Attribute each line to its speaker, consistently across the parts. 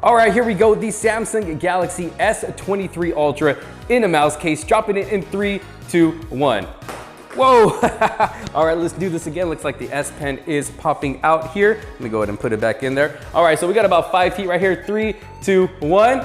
Speaker 1: All right, here we go. The Samsung Galaxy S23 Ultra in a mouse case. Dropping it in 3, 2, 1. Whoa. All right, let's do this again. Looks like the S Pen is popping out here. Let me go ahead and put it back in there. All right, so we got about 5 feet right here. 3, 2, 1.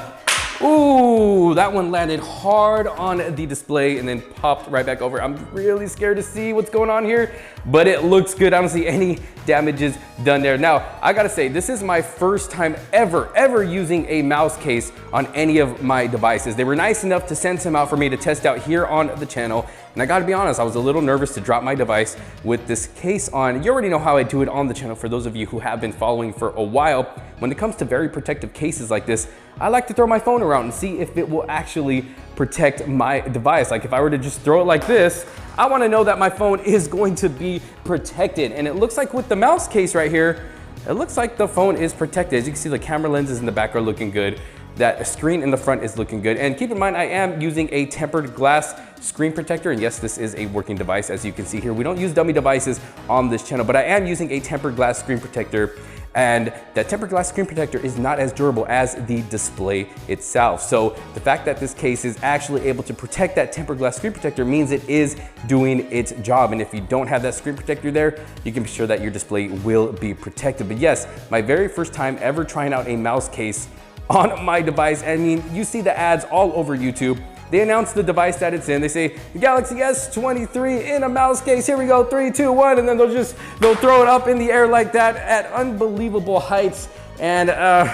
Speaker 1: Ooh, that one landed hard on the display and then popped right back over. I'm really scared to see what's going on here, but it looks good. I don't see any damages done there. Now, I gotta say, this is my first time ever using a mouse case on any of my devices. They were nice enough to send some out for me to test out here on the channel. And I gotta be honest, I was a little nervous to drop my device with this case on. You already know how I do it on the channel for those of you who have been following for a while. When it comes to very protective cases like this, I like to throw my phone around and see if it will actually protect my device. Like if I were to just throw it like this, I wanna know that my phone is going to be protected. And it looks like with the mouse case right here, it looks like the phone is protected. As you can see, the camera lenses in the back are looking good. That screen in the front is looking good. And keep in mind, I am using a tempered glass screen protector. And yes, this is a working device. As you can see here, we don't use dummy devices on this channel, but I am using a tempered glass screen protector. And that tempered glass screen protector is not as durable as the display itself. So the fact that this case is actually able to protect that tempered glass screen protector means it is doing its job. And if you don't have that screen protector there, you can be sure that your display will be protected. But yes, my very first time ever trying out a mouse case on my device. I mean, you see the ads all over YouTube. They announce the device that it's in. They say, the Galaxy S23 in a mouse case. Here we go, 3, 2, 1. And then they'll throw it up in the air like that at unbelievable heights. And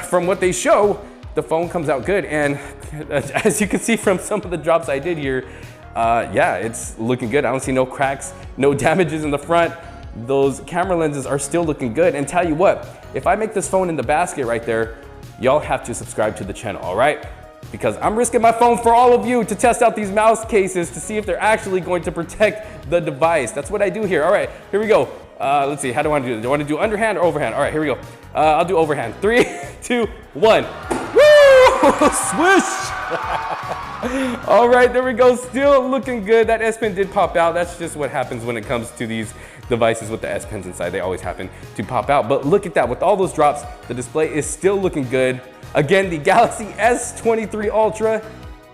Speaker 1: from what they show, the phone comes out good. And as you can see from some of the drops I did here, yeah, it's looking good. I don't see no cracks, no damages in the front. Those camera lenses are still looking good. And tell you what, if I make this phone in the basket right there, y'all have to subscribe to the channel, all right? Because I'm risking my phone for all of you to test out these mouse cases to see if they're actually going to protect the device. That's what I do here. All right, here we go. Let's see, how do I want to do this? Do I want to do underhand or overhand? All right, here we go. I'll do overhand. 3, 2, 1. Woo! Swish! All right, there we go. Still looking good. That S Pen did pop out. That's just what happens when it comes to these devices with the S Pens inside. They always happen to pop out. But look at that. With all those drops, the display is still looking good. Again, the Galaxy S23 Ultra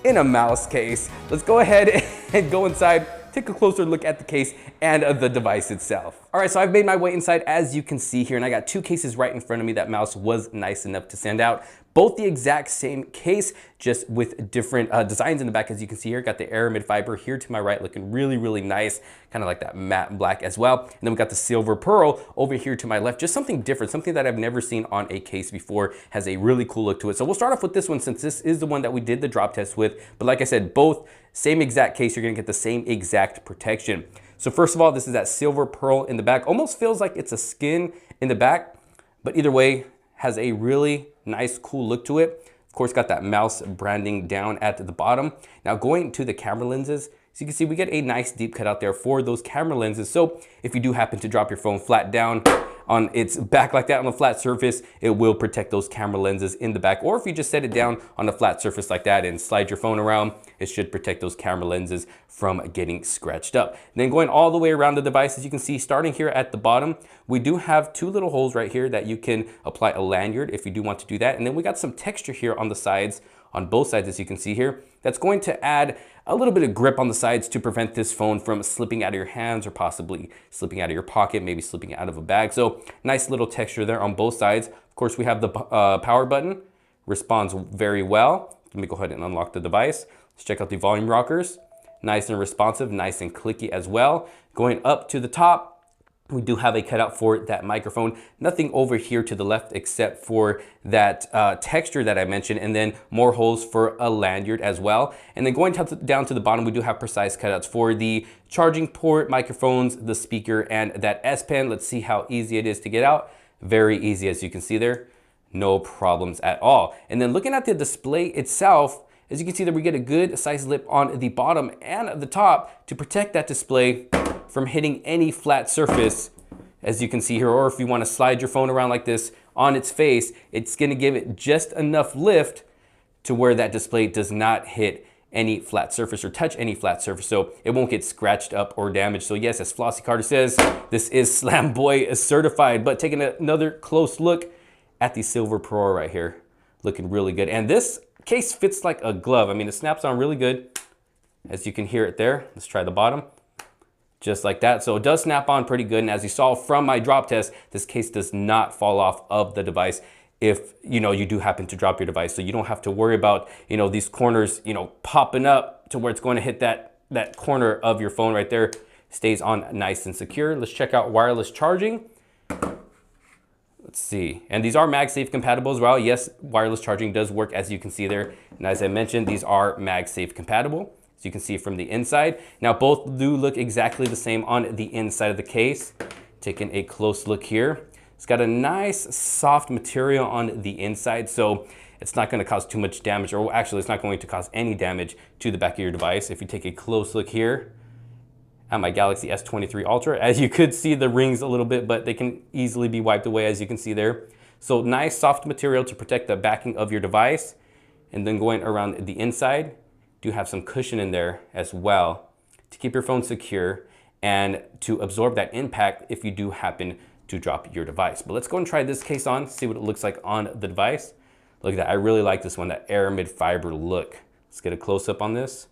Speaker 1: in a mouse case. Let's go ahead and go inside, take a closer look at the case and the device itself. All right, so I've made my way inside, as you can see here, and I got 2 cases right in front of me. That mouse was nice enough to stand out. Both the exact same case, just with different designs in the back. As you can see here, got the aramid fiber here to my right, looking really, really nice. Kind of like that matte black as well. And then we got the silver pearl over here to my left. Just something different, something that I've never seen on a case before. Has a really cool look to it. So we'll start off with this one since this is the one that we did the drop test with. But like I said, both same exact case, you're gonna get the same exact protection. So first of all, this is that silver pearl in the back. Almost feels like it's a skin in the back, but either way, has a really nice, cool look to it. Of course, got that mouse branding down at the bottom. Now going to the camera lenses, so you can see we get a nice deep cut out there for those camera lenses. So if you do happen to drop your phone flat down on its back like that on a flat surface, it will protect those camera lenses in the back. Or if you just set it down on a flat surface like that and slide your phone around, it should protect those camera lenses from getting scratched up. And then going all the way around the device, as you can see, starting here at the bottom, we do have 2 little holes right here that you can apply a lanyard if you do want to do that. And then we got some texture here on the sides, on both sides, as you can see here, that's going to add a little bit of grip on the sides to prevent this phone from slipping out of your hands or possibly slipping out of your pocket, maybe slipping out of a bag. So nice little texture there on both sides. Of course, we have the power button, responds very well. Let me go ahead and unlock the device. Let's check out the volume rockers. Nice and responsive, nice and clicky as well. Going up to the top, we do have a cutout for that microphone. Nothing over here to the left except for that texture that I mentioned, and then more holes for a lanyard as well. And then going down to the bottom, we do have precise cutouts for the charging port, microphones, the speaker, and that S Pen. Let's see how easy it is to get out. Very easy, as you can see there. No problems at all. And then looking at the display itself, as you can see that we get a good size lip on the bottom and the top to protect that display from hitting any flat surface, as you can see here. Or if you want to slide your phone around like this on its face, it's going to give it just enough lift to where that display does not hit any flat surface or touch any flat surface, so it won't get scratched up or damaged. So yes, as Flossie Carter says, this is Slam Boy certified. But taking another close look at the silver pearl right here, looking really good. And this case fits like a glove. I mean, it snaps on really good, as you can hear it there. Let's try the bottom. Just like that. So it does snap on pretty good. And as you saw from my drop test, this case does not fall off of the device if you do happen to drop your device. So you don't have to worry about these corners popping up to where it's going to hit that corner of your phone right there. Stays on nice and secure. Let's check out wireless charging. Let's see. And these are MagSafe compatible as well. Yes, wireless charging does work, as you can see there. And as I mentioned, these are MagSafe compatible, as you can see from the inside. Now, both do look exactly the same on the inside of the case. Taking a close look here. It's got a nice soft material on the inside, so it's not going to cause too much damage, or actually it's not going to cause any damage to the back of your device. If you take a close look here at my Galaxy S23 Ultra, as you could see the rings a little bit, but they can easily be wiped away, as you can see there. So nice soft material to protect the backing of your device. And then going around the inside, do have some cushion in there as well to keep your phone secure and to absorb that impact if you do happen to drop your device. But let's go and try this case on, see what it looks like on the device. Look at that, I really like this one, that aramid fiber look. Let's get a close up on this.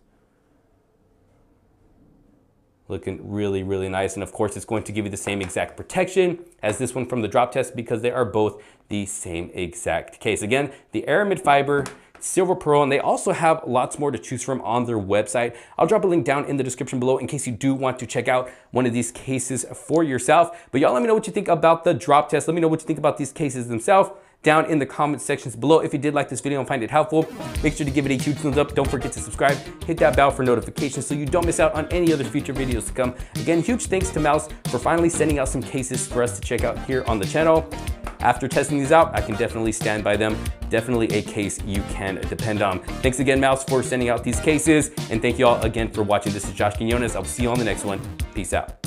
Speaker 1: Looking really, really nice. And of course, it's going to give you the same exact protection as this one from the drop test, because they are both the same exact case. Again, the aramid fiber, silver pearl, and they also have lots more to choose from on their website. I'll drop a link down in the description below in case you do want to check out one of these cases for yourself. But y'all let me know what you think about the drop test. Let me know what you think about these cases themselves down in the comment sections below. If you did like this video and find it helpful, make sure to give it a huge thumbs up. Don't forget to subscribe, hit that bell for notifications so you don't miss out on any other future videos to come. Again, huge thanks to Mous for finally sending out some cases for us to check out here on the channel. After testing these out, I can definitely stand by them. Definitely a case you can depend on. Thanks again, Mous, for sending out these cases. And thank you all again for watching. This is Josh Quinones. I'll see you on the next one. Peace out.